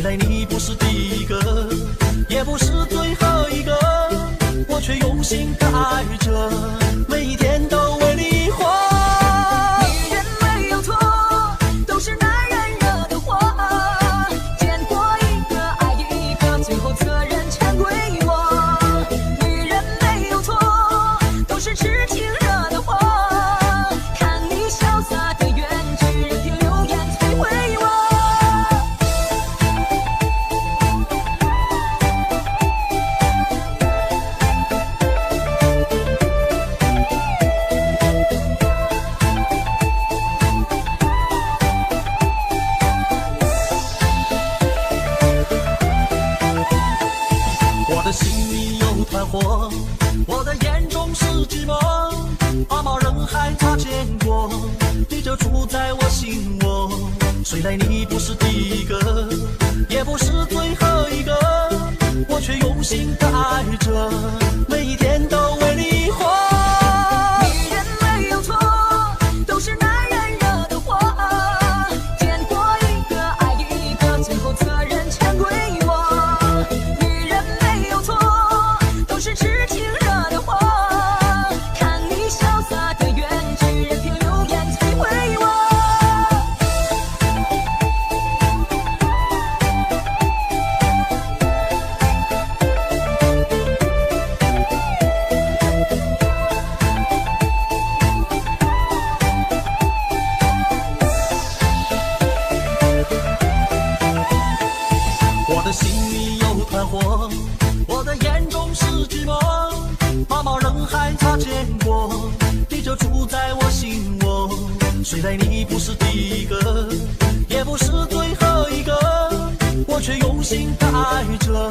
虽然你不是第一个，也不是最后一个，我却用心的爱着，每一天都为你活。女人没有错，都是男人惹的祸。见过一个爱一个，最后责任全归我。女人没有错，都是痴情惹的祸。看你潇洒的远去，任凭流言摧毁我。我的心里有团火，我的眼中是寂寞，茫茫人海擦肩过，你就住在我心窝。虽然你不是第一个，也不是最后一个，我却用心的爱着，每一天都为你活。女人没有错，都是男人惹的祸。见过一个爱一个，最后责任全归我。女人没有错，都是痴情惹的祸。看你潇洒的远去，任凭流言摧毁我。我的心里有团火，我的眼中是寂寞，茫茫人海擦肩过，你就住在我心窝。虽然你不是第一个，也不是最后一个，我却用心的爱着，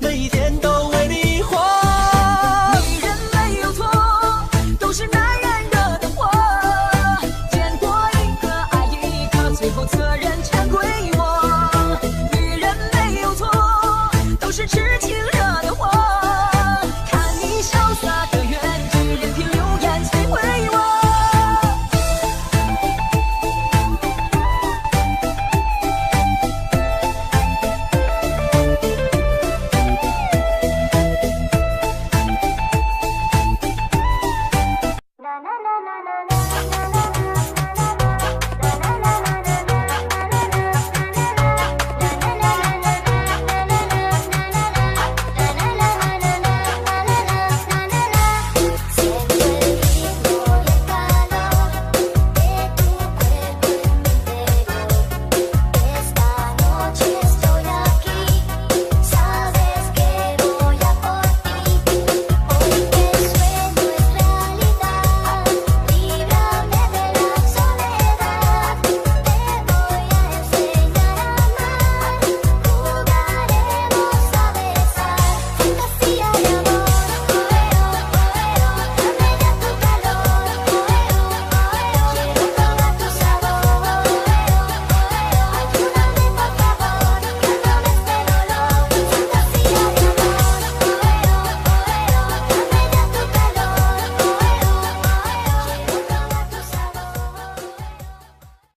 每一天都为你活。女人没有错，都是男人惹的祸。见过一个爱一个，最后责任全归我。女人没有错，都是痴